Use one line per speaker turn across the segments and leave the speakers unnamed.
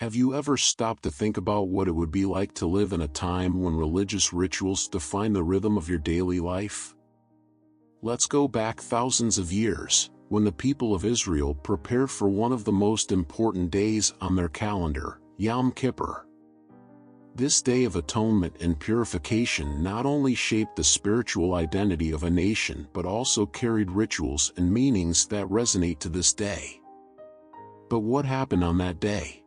Have you ever stopped to think about what it would be like to live in a time when religious rituals define the rhythm of your daily life? Let's go back thousands of years, when the people of Israel prepared for one of the most important days on their calendar, Yom Kippur. This day of atonement and purification not only shaped the spiritual identity of a nation but also carried rituals and meanings that resonate to this day. But what happened on that day?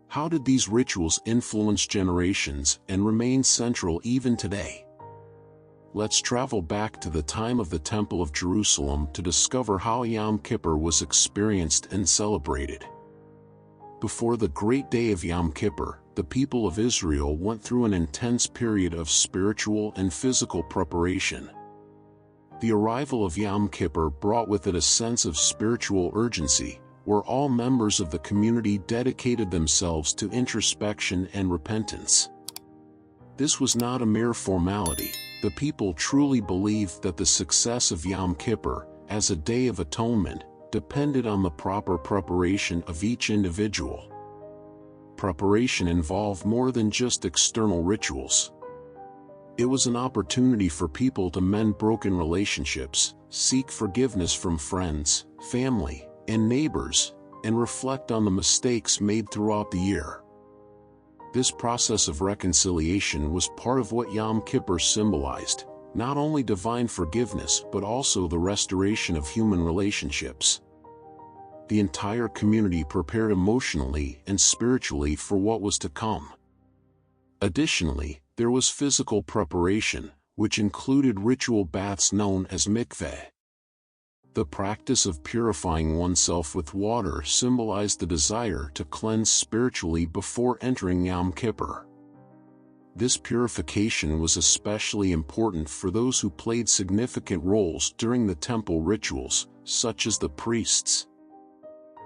How did these rituals influence generations and remain central even today? Let's travel back to the time of the Temple of Jerusalem to discover how Yom Kippur was experienced and celebrated. Before the great day of Yom Kippur, the people of Israel went through an intense period of spiritual and physical preparation. The arrival of Yom Kippur brought with it a sense of spiritual urgency, where all members of the community dedicated themselves to introspection and repentance. This was not a mere formality. The people truly believed that the success of Yom Kippur, as a day of atonement, depended on the proper preparation of each individual. Preparation involved more than just external rituals. It was an opportunity for people to mend broken relationships, seek forgiveness from friends, family, and neighbors, and reflect on the mistakes made throughout the year. This process of reconciliation was part of what Yom Kippur symbolized, not only divine forgiveness but also the restoration of human relationships. The entire community prepared emotionally and spiritually for what was to come. Additionally, there was physical preparation, which included ritual baths known as mikveh. The practice of purifying oneself with water symbolized the desire to cleanse spiritually before entering Yom Kippur. This purification was especially important for those who played significant roles during the temple rituals, such as the priests.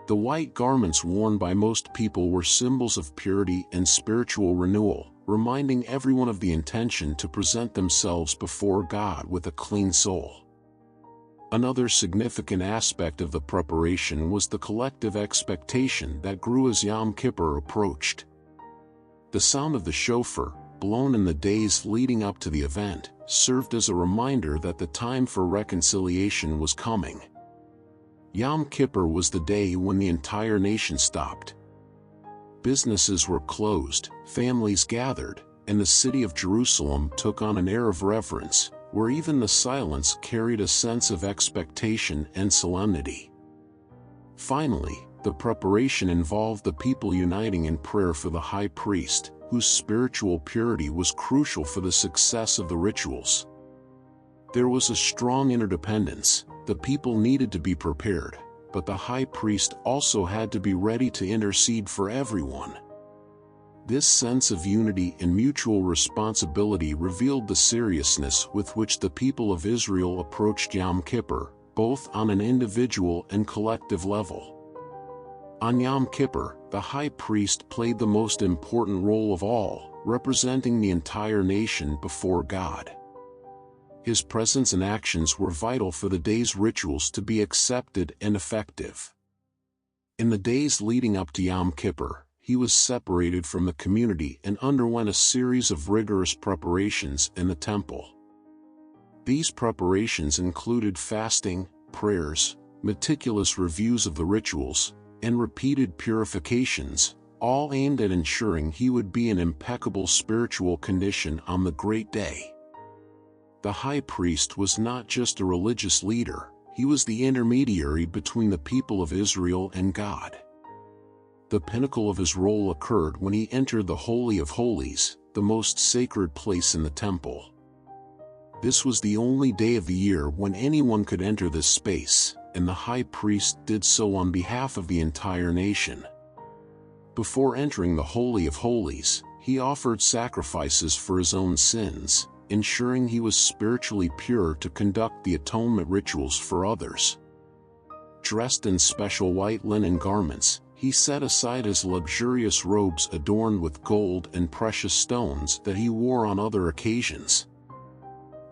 The white garments worn by most people were symbols of purity and spiritual renewal, reminding everyone of the intention to present themselves before God with a clean soul. Another significant aspect of the preparation was the collective expectation that grew as Yom Kippur approached. The sound of the shofar, blown in the days leading up to the event, served as a reminder that the time for reconciliation was coming. Yom Kippur was the day when the entire nation stopped. Businesses were closed, families gathered, and the city of Jerusalem took on an air of reverence, where even the silence carried a sense of expectation and solemnity. Finally, the preparation involved the people uniting in prayer for the high priest, whose spiritual purity was crucial for the success of the rituals. There was a strong interdependence. The people needed to be prepared, but the high priest also had to be ready to intercede for everyone. This sense of unity and mutual responsibility revealed the seriousness with which the people of Israel approached Yom Kippur, both on an individual and collective level. On Yom Kippur, the high priest played the most important role of all, representing the entire nation before God. His presence and actions were vital for the day's rituals to be accepted and effective. In the days leading up to Yom Kippur, he was separated from the community and underwent a series of rigorous preparations in the temple. These preparations included fasting, prayers, meticulous reviews of the rituals, and repeated purifications, all aimed at ensuring he would be in impeccable spiritual condition on the great day. The high priest was not just a religious leader, he was the intermediary between the people of Israel and God. The pinnacle of his role occurred when he entered the Holy of Holies, the most sacred place in the temple. This was the only day of the year when anyone could enter this space, and the high priest did so on behalf of the entire nation. Before entering the Holy of Holies, he offered sacrifices for his own sins, ensuring he was spiritually pure to conduct the atonement rituals for others. Dressed in special white linen garments, he set aside his luxurious robes adorned with gold and precious stones that he wore on other occasions.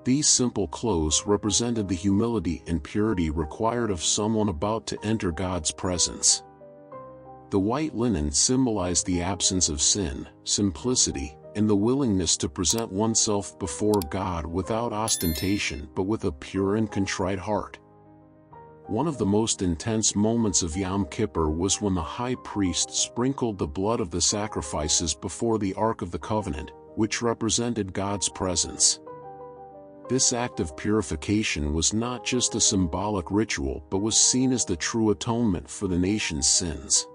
These simple clothes represented the humility and purity required of someone about to enter God's presence. The white linen symbolized the absence of sin, simplicity, and the willingness to present oneself before God without ostentation but with a pure and contrite heart. One of the most intense moments of Yom Kippur was when the high priest sprinkled the blood of the sacrifices before the Ark of the Covenant, which represented God's presence. This act of purification was not just a symbolic ritual but was seen as the true atonement for the nation's sins.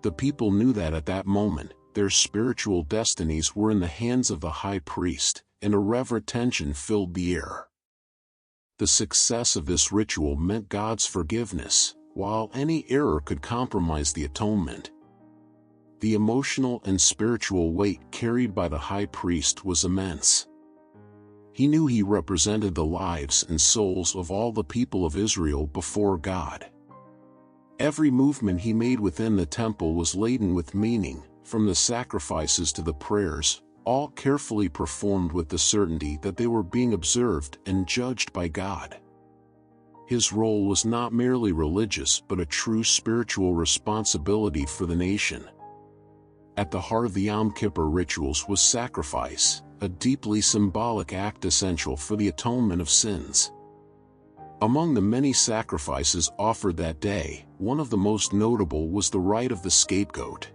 The people knew that at that moment, their spiritual destinies were in the hands of the high priest, and a reverent tension filled the air. The success of this ritual meant God's forgiveness, while any error could compromise the atonement. The emotional and spiritual weight carried by the high priest was immense. He knew he represented the lives and souls of all the people of Israel before God. Every movement he made within the temple was laden with meaning, from the sacrifices to the prayers, all carefully performed with the certainty that they were being observed and judged by God. His role was not merely religious but a true spiritual responsibility for the nation. At the heart of the Yom Kippur rituals was sacrifice, a deeply symbolic act essential for the atonement of sins. Among the many sacrifices offered that day, one of the most notable was the rite of the scapegoat.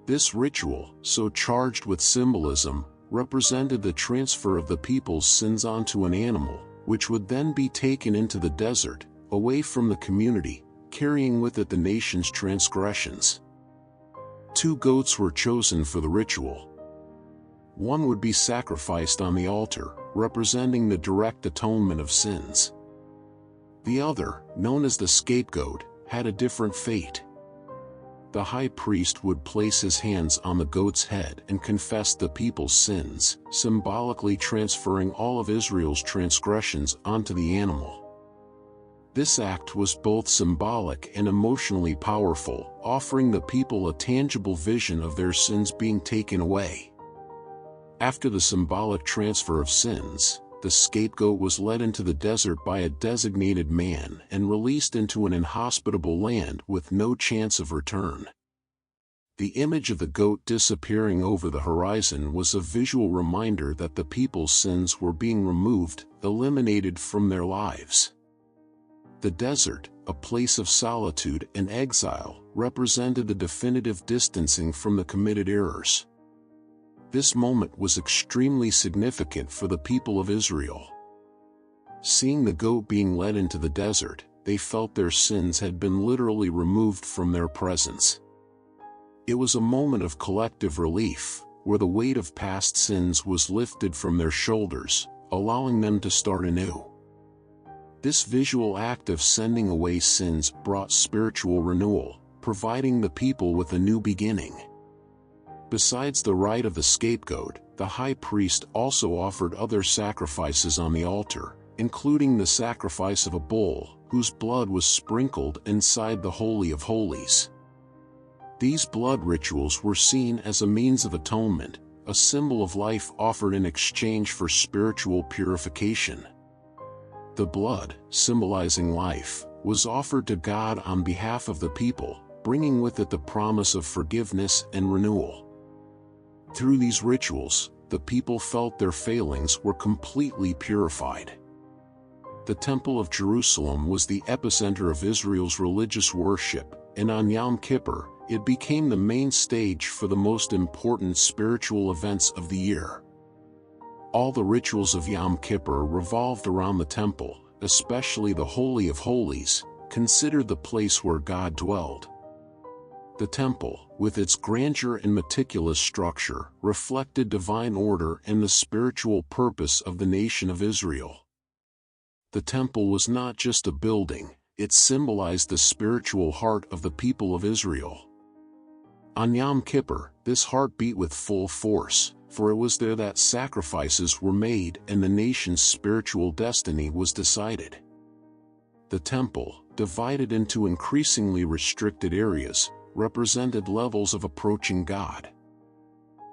This ritual, so charged with symbolism, represented the transfer of the people's sins onto an animal, which would then be taken into the desert, away from the community, carrying with it the nation's transgressions. 2 goats were chosen for the ritual. One would be sacrificed on the altar, representing the direct atonement of sins. The other, known as the scapegoat, had a different fate. The high priest would place his hands on the goat's head and confess the people's sins, symbolically transferring all of Israel's transgressions onto the animal. This act was both symbolic and emotionally powerful, offering the people a tangible vision of their sins being taken away. After the symbolic transfer of sins, the scapegoat was led into the desert by a designated man and released into an inhospitable land with no chance of return. The image of the goat disappearing over the horizon was a visual reminder that the people's sins were being removed, eliminated from their lives. The desert, a place of solitude and exile, represented the definitive distancing from the committed errors. This moment was extremely significant for the people of Israel. Seeing the goat being led into the desert, they felt their sins had been literally removed from their presence. It was a moment of collective relief, where the weight of past sins was lifted from their shoulders, allowing them to start anew. This visual act of sending away sins brought spiritual renewal, providing the people with a new beginning. Besides the rite of the scapegoat, the high priest also offered other sacrifices on the altar, including the sacrifice of a bull, whose blood was sprinkled inside the Holy of Holies. These blood rituals were seen as a means of atonement, a symbol of life offered in exchange for spiritual purification. The blood, symbolizing life, was offered to God on behalf of the people, bringing with it the promise of forgiveness and renewal. Through these rituals, the people felt their failings were completely purified. The Temple of Jerusalem was the epicenter of Israel's religious worship, and on Yom Kippur, it became the main stage for the most important spiritual events of the year. All the rituals of Yom Kippur revolved around the temple, especially the Holy of Holies, considered the place where God dwelled. The temple, with its grandeur and meticulous structure, reflected divine order and the spiritual purpose of the nation of Israel. The temple was not just a building, it symbolized the spiritual heart of the people of Israel. On Yom Kippur, this heart beat with full force, for it was there that sacrifices were made and the nation's spiritual destiny was decided. The temple, divided into increasingly restricted areas, represented levels of approaching God.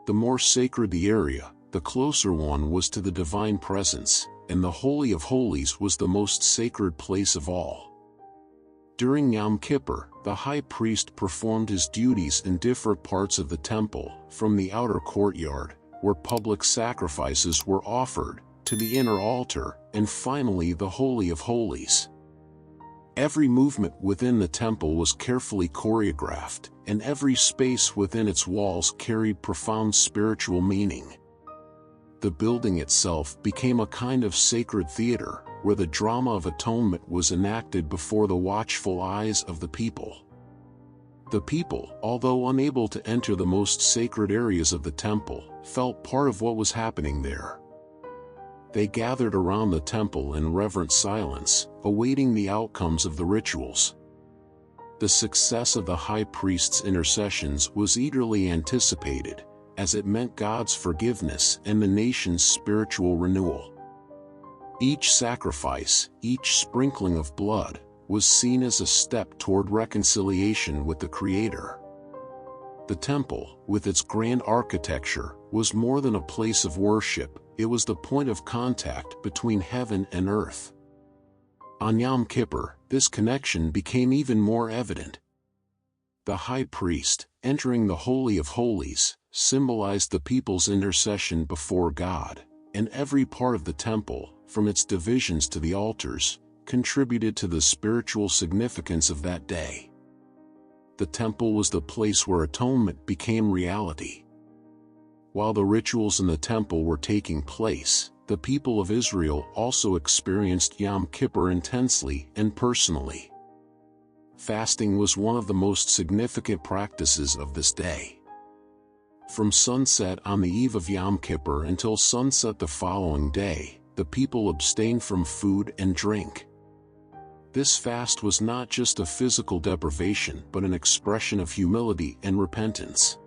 The more sacred the area, the closer one was to the divine presence, and the Holy of Holies was the most sacred place of all. During Yom Kippur, the high priest performed his duties in different parts of the temple, from the outer courtyard, where public sacrifices were offered, to the inner altar, and finally the Holy of Holies. Every movement within the temple was carefully choreographed, and every space within its walls carried profound spiritual meaning. The building itself became a kind of sacred theater, where the drama of atonement was enacted before the watchful eyes of the people. The people, although unable to enter the most sacred areas of the temple, felt part of what was happening there. They gathered around the temple in reverent silence, awaiting the outcomes of the rituals. The success of the high priest's intercessions was eagerly anticipated, as it meant God's forgiveness and the nation's spiritual renewal. Each sacrifice, each sprinkling of blood, was seen as a step toward reconciliation with the Creator. The temple, with its grand architecture, was more than a place of worship, it was the point of contact between heaven and earth. On Yom Kippur, this connection became even more evident. The high priest, entering the Holy of Holies, symbolized the people's intercession before God, and every part of the temple, from its divisions to the altars, contributed to the spiritual significance of that day. The temple was the place where atonement became reality. While the rituals in the temple were taking place, the people of Israel also experienced Yom Kippur intensely and personally. Fasting was one of the most significant practices of this day. From sunset on the eve of Yom Kippur until sunset the following day, the people abstained from food and drink. This fast was not just a physical deprivation but an expression of humility and repentance.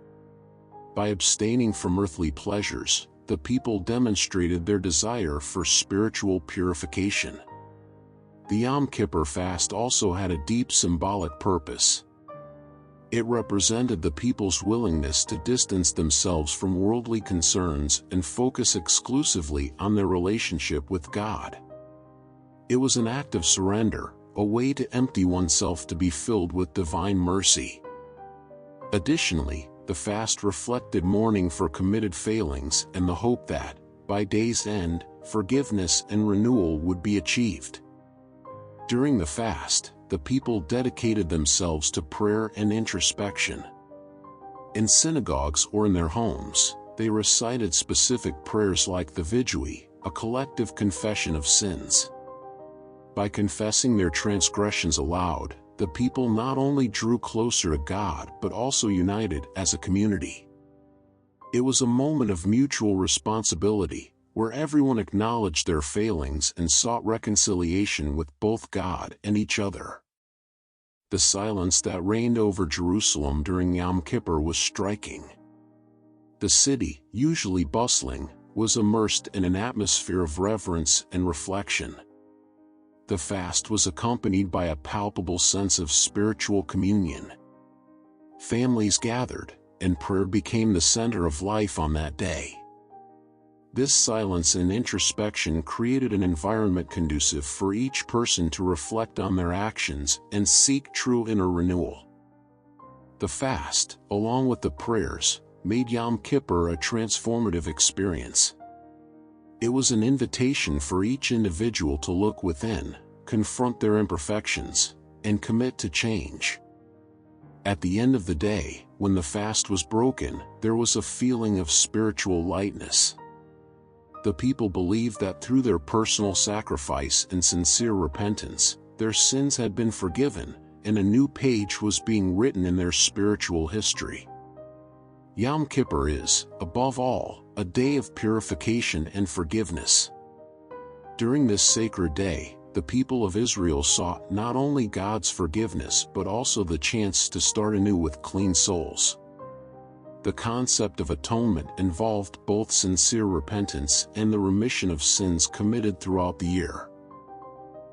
By abstaining from earthly pleasures, the people demonstrated their desire for spiritual purification. The Yom Kippur fast also had a deep symbolic purpose. It represented the people's willingness to distance themselves from worldly concerns and focus exclusively on their relationship with God. It was an act of surrender, a way to empty oneself to be filled with divine mercy. Additionally, the fast reflected mourning for committed failings and the hope that, by day's end, forgiveness and renewal would be achieved. During the fast, the people dedicated themselves to prayer and introspection. In synagogues or in their homes, they recited specific prayers like the Vigui, a collective confession of sins. By confessing their transgressions aloud, the people not only drew closer to God but also united as a community. It was a moment of mutual responsibility, where everyone acknowledged their failings and sought reconciliation with both God and each other. The silence that reigned over Jerusalem during Yom Kippur was striking. The city, usually bustling, was immersed in an atmosphere of reverence and reflection. The fast was accompanied by a palpable sense of spiritual communion. Families gathered, and prayer became the center of life on that day. This silence and introspection created an environment conducive for each person to reflect on their actions and seek true inner renewal. The fast, along with the prayers, made Yom Kippur a transformative experience. It was an invitation for each individual to look within, confront their imperfections, and commit to change. At the end of the day, when the fast was broken, there was a feeling of spiritual lightness. The people believed that through their personal sacrifice and sincere repentance, their sins had been forgiven, and a new page was being written in their spiritual history. Yom Kippur is, above all, a day of purification and forgiveness. During this sacred day, the people of Israel sought not only God's forgiveness but also the chance to start anew with clean souls. The concept of atonement involved both sincere repentance and the remission of sins committed throughout the year.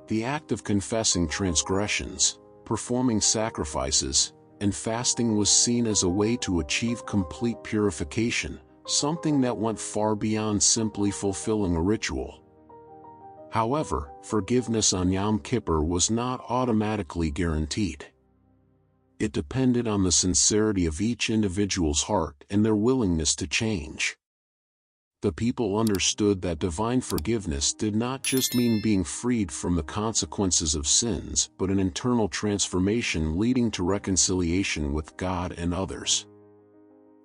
The act of confessing transgressions, performing sacrifices, and fasting was seen as a way to achieve complete purification, something that went far beyond simply fulfilling a ritual. However, forgiveness on Yom Kippur was not automatically guaranteed. It depended on the sincerity of each individual's heart and their willingness to change. The people understood that divine forgiveness did not just mean being freed from the consequences of sins, but an internal transformation leading to reconciliation with God and others.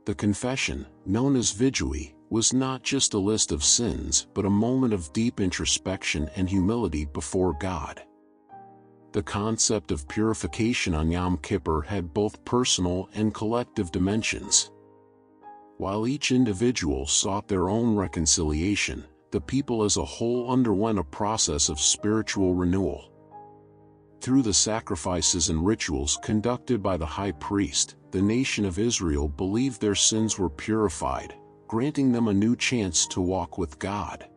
The confession, known as vigui, was not just a list of sins but a moment of deep introspection and humility before God. The concept of purification on Yom Kippur had both personal and collective dimensions. While each individual sought their own reconciliation, the people as a whole underwent a process of spiritual renewal. Through the sacrifices and rituals conducted by the high priest, the nation of Israel believed their sins were purified, granting them a new chance to walk with God.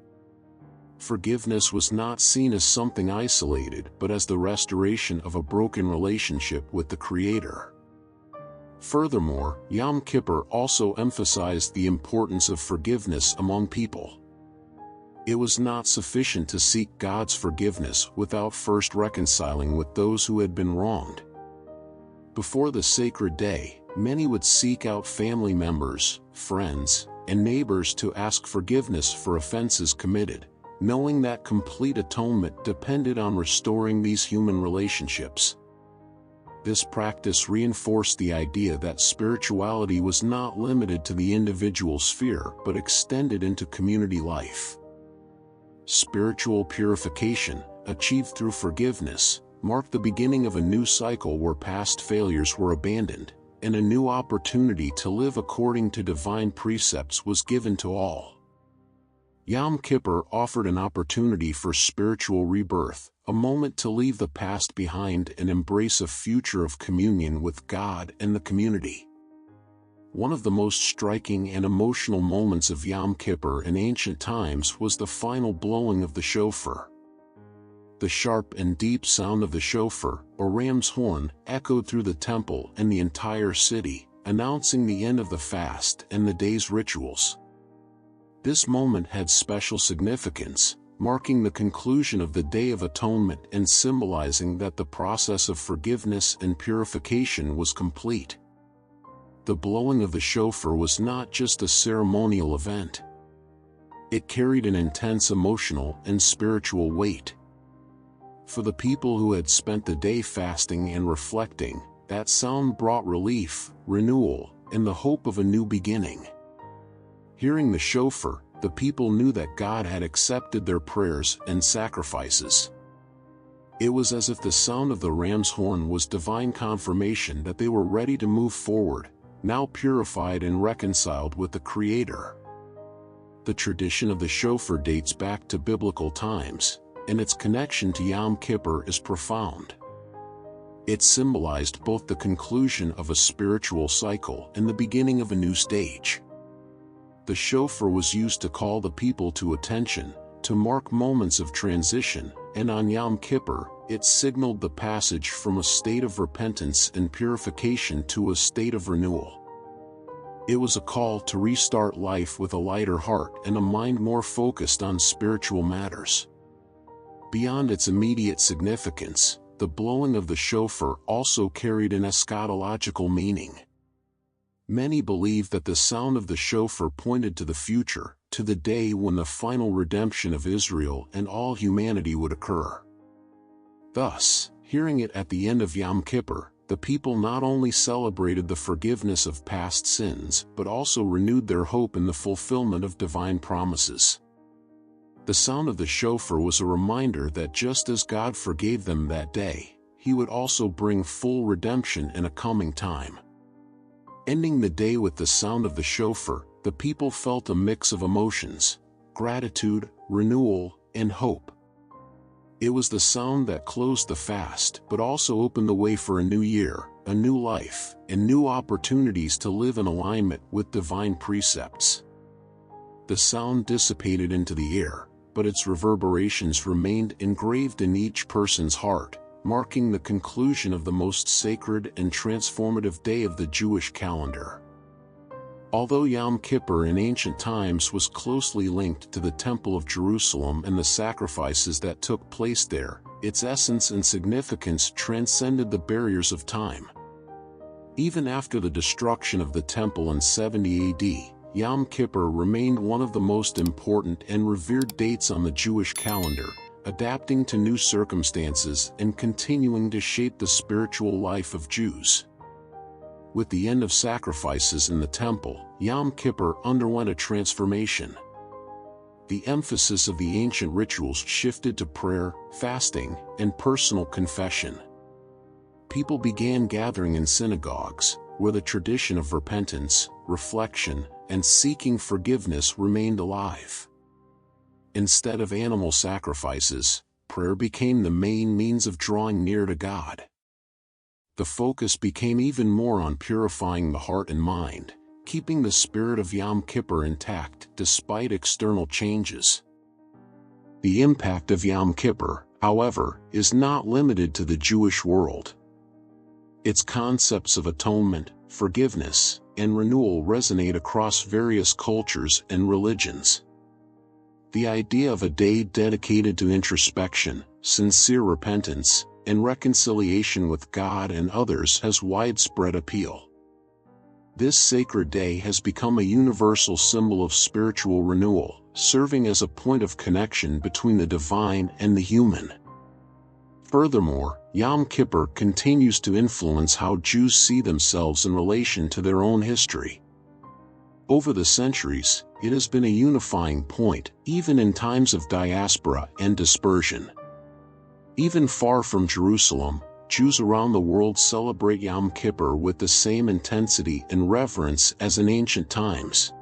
Forgiveness was not seen as something isolated but as the restoration of a broken relationship with the Creator. Furthermore, Yom Kippur also emphasized the importance of forgiveness among people. It was not sufficient to seek God's forgiveness without first reconciling with those who had been wronged. Before the sacred day, many would seek out family members, friends, and neighbors to ask forgiveness for offenses committed, knowing that complete atonement depended on restoring these human relationships. This practice reinforced the idea that spirituality was not limited to the individual sphere but extended into community life. Spiritual purification, achieved through forgiveness, marked the beginning of a new cycle where past failures were abandoned, and a new opportunity to live according to divine precepts was given to all. Yom Kippur offered an opportunity for spiritual rebirth, a moment to leave the past behind and embrace a future of communion with God and the community. One of the most striking and emotional moments of Yom Kippur in ancient times was the final blowing of the shofar. The sharp and deep sound of the shofar, or ram's horn, echoed through the temple and the entire city, announcing the end of the fast and the day's rituals. This moment had special significance, marking the conclusion of the Day of Atonement and symbolizing that the process of forgiveness and purification was complete. The blowing of the shofar was not just a ceremonial event. It carried an intense emotional and spiritual weight. For the people who had spent the day fasting and reflecting, that sound brought relief, renewal, and the hope of a new beginning. Hearing the shofar, the people knew that God had accepted their prayers and sacrifices. It was as if the sound of the ram's horn was divine confirmation that they were ready to move forward, now purified and reconciled with the Creator. The tradition of the shofar dates back to biblical times, and its connection to Yom Kippur is profound. It symbolized both the conclusion of a spiritual cycle and the beginning of a new stage. The shofar was used to call the people to attention, to mark moments of transition, and on Yom Kippur, it signaled the passage from a state of repentance and purification to a state of renewal. It was a call to restart life with a lighter heart and a mind more focused on spiritual matters. Beyond its immediate significance, the blowing of the shofar also carried an eschatological meaning. Many believed that the sound of the shofar pointed to the future, to the day when the final redemption of Israel and all humanity would occur. Thus, hearing it at the end of Yom Kippur, the people not only celebrated the forgiveness of past sins but also renewed their hope in the fulfillment of divine promises. The sound of the shofar was a reminder that just as God forgave them that day, He would also bring full redemption in a coming time. Ending the day with the sound of the shofar, the people felt a mix of emotions: gratitude, renewal, and hope. It was the sound that closed the fast but also opened the way for a new year, a new life, and new opportunities to live in alignment with divine precepts. The sound dissipated into the air, but its reverberations remained engraved in each person's heart, marking the conclusion of the most sacred and transformative day of the Jewish calendar. Although Yom Kippur in ancient times was closely linked to the Temple of Jerusalem and the sacrifices that took place there, its essence and significance transcended the barriers of time. Even after the destruction of the temple in 70 AD, Yom Kippur remained one of the most important and revered dates on the Jewish calendar, adapting to new circumstances and continuing to shape the spiritual life of Jews. With the end of sacrifices in the temple, Yom Kippur underwent a transformation. The emphasis of the ancient rituals shifted to prayer, fasting, and personal confession. People began gathering in synagogues, where the tradition of repentance, reflection, and seeking forgiveness remained alive. Instead of animal sacrifices, prayer became the main means of drawing near to God. The focus became even more on purifying the heart and mind, keeping the spirit of Yom Kippur intact despite external changes. The impact of Yom Kippur, however, is not limited to the Jewish world. Its concepts of atonement, forgiveness, and renewal resonate across various cultures and religions. The idea of a day dedicated to introspection, sincere repentance, and reconciliation with God and others has widespread appeal. This sacred day has become a universal symbol of spiritual renewal, serving as a point of connection between the divine and the human. Furthermore, Yom Kippur continues to influence how Jews see themselves in relation to their own history. Over the centuries, it has been a unifying point, even in times of diaspora and dispersion. Even far from Jerusalem, Jews around the world celebrate Yom Kippur with the same intensity and reverence as in ancient times.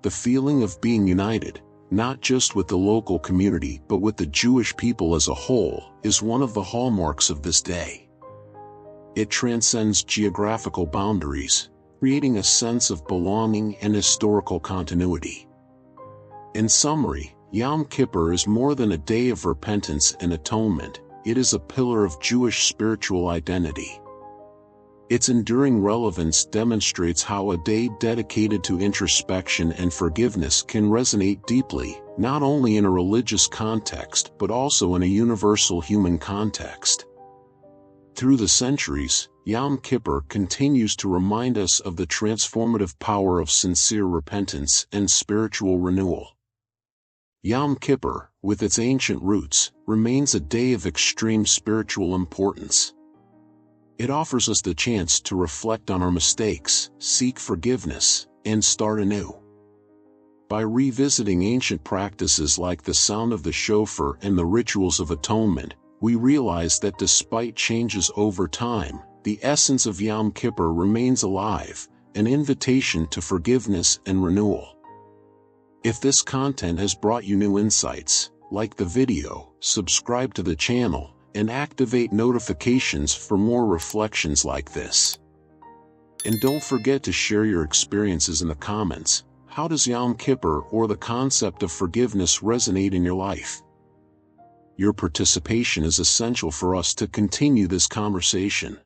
The feeling of being united, not just with the local community but with the Jewish people as a whole, is one of the hallmarks of this day. It transcends geographical boundaries, creating a sense of belonging and historical continuity. In summary, Yom Kippur is more than a day of repentance and atonement, it is a pillar of Jewish spiritual identity. Its enduring relevance demonstrates how a day dedicated to introspection and forgiveness can resonate deeply, not only in a religious context but also in a universal human context. Through the centuries, Yom Kippur continues to remind us of the transformative power of sincere repentance and spiritual renewal. Yom Kippur, with its ancient roots, remains a day of extreme spiritual importance. It offers us the chance to reflect on our mistakes, seek forgiveness, and start anew. By revisiting ancient practices like the sound of the shofar and the rituals of atonement, we realize that despite changes over time, the essence of Yom Kippur remains alive, an invitation to forgiveness and renewal. If this content has brought you new insights, like the video, subscribe to the channel, and activate notifications for more reflections like this. And don't forget to share your experiences in the comments. How does Yom Kippur or the concept of forgiveness resonate in your life? Your participation is essential for us to continue this conversation.